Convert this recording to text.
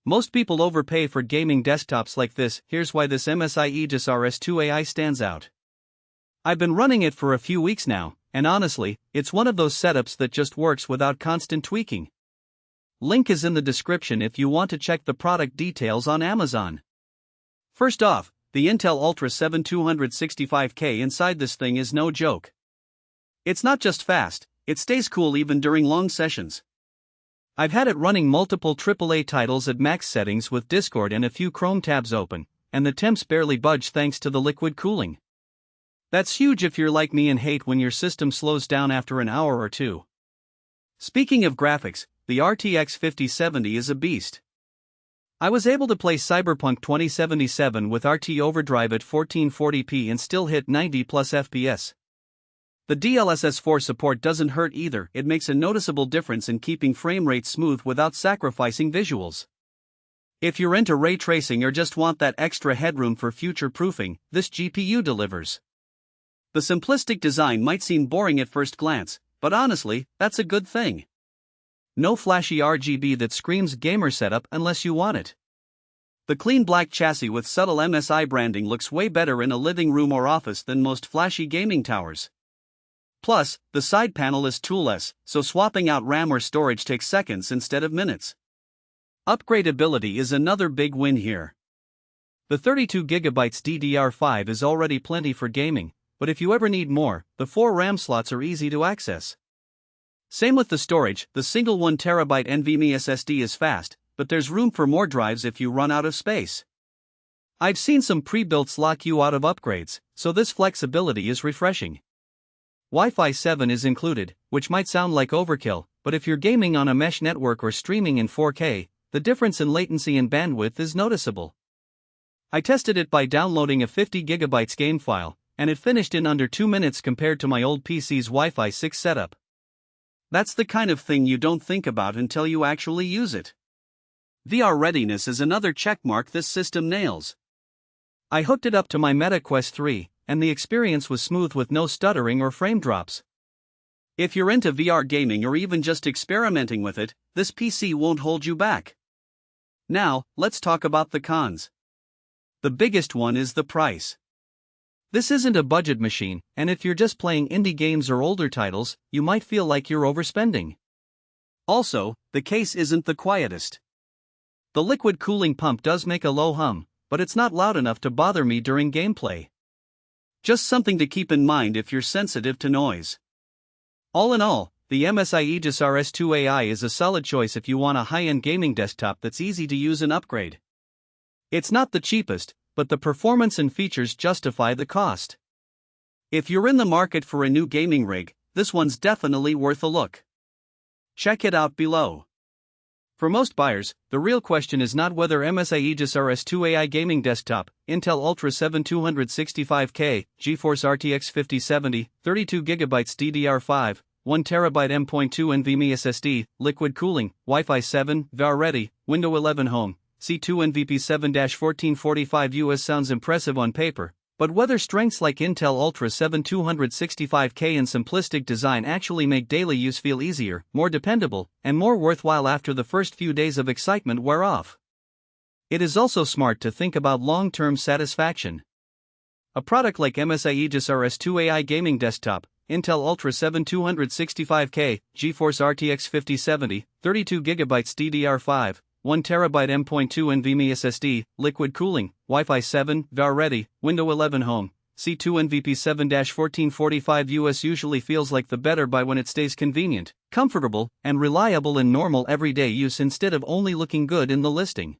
Most people overpay for gaming desktops like this. Here's why this MSI Aegis RS2 AI stands out. I've been running it for a few weeks now, and honestly, it's one of those setups that just works without constant tweaking. Link is in the description if you want to check the product details on Amazon. First off, the Intel Ultra 7 265K inside this thing is no joke. It's not just fast, it stays cool even during long sessions. I've had it running multiple AAA titles at max settings with Discord and a few Chrome tabs open, and the temps barely budge thanks to the liquid cooling. That's huge if you're like me and hate when your system slows down after an hour or two. Speaking of graphics, the RTX 5070 is a beast. I was able to play Cyberpunk 2077 with RT Overdrive at 1440p and still hit 90 plus FPS. The DLSS 4 support doesn't hurt either. It makes a noticeable difference in keeping frame rates smooth without sacrificing visuals. If you're into ray tracing or just want that extra headroom for future proofing, this GPU delivers. The simplistic design might seem boring at first glance, but honestly, that's a good thing. No flashy RGB that screams gamer setup unless you want it. The clean black chassis with subtle MSI branding looks way better in a living room or office than most flashy gaming towers. Plus, the side panel is toolless, so swapping out RAM or storage takes seconds instead of minutes. Upgradability is another big win here. The 32GB DDR5 is already plenty for gaming, but if you ever need more, the 4 RAM slots are easy to access. Same with the storage, the single 1TB NVMe SSD is fast, but there's room for more drives if you run out of space. I've seen some pre-builts lock you out of upgrades, so this flexibility is refreshing. Wi-Fi 7 is included, which might sound like overkill, but if you're gaming on a mesh network or streaming in 4K, the difference in latency and bandwidth is noticeable. I tested it by downloading a 50GB game file, and it finished in under 2 minutes compared to my old PC's Wi-Fi 6 setup. That's the kind of thing you don't think about until you actually use it. VR readiness is another checkmark this system nails. I hooked it up to my Meta Quest 3, and the experience was smooth with no stuttering or frame drops. If you're into VR gaming or even just experimenting with it, this PC won't hold you back. Now, let's talk about the cons. The biggest one is the price. This isn't a budget machine, and if you're just playing indie games or older titles, you might feel like you're overspending. Also, the case isn't the quietest. The liquid cooling pump does make a low hum, but it's not loud enough to bother me during gameplay. Just something to keep in mind if you're sensitive to noise. All in all, the MSI Aegis RS2 AI is a solid choice if you want a high-end gaming desktop that's easy to use and upgrade. It's not the cheapest, but the performance and features justify the cost. If you're in the market for a new gaming rig, this one's definitely worth a look. Check it out below. For most buyers, the real question is not whether MSI Aegis RS2 AI gaming desktop, Intel Ultra 7 265K, GeForce RTX 5070, 32GB DDR5, 1TB M.2 NVMe SSD, liquid cooling, Wi-Fi 7, VR ready, Windows 11 Home, C2 NVP 7-1445 US sounds impressive on paper, but whether strengths like Intel Ultra 7 265K and simplistic design actually make daily use feel easier, more dependable, and more worthwhile after the first few days of excitement wear off. It is also smart to think about long-term satisfaction. A product like MSI Aegis RS2 AI gaming desktop, Intel Ultra 7 265K, GeForce RTX 5070, 32GB DDR5, 1TB M.2 NVMe SSD, liquid cooling, Wi-Fi 7, VR ready, Windows 11 Home, C2 NVP 7-1445 US usually feels like the better buy when it stays convenient, comfortable, and reliable in normal everyday use instead of only looking good in the listing.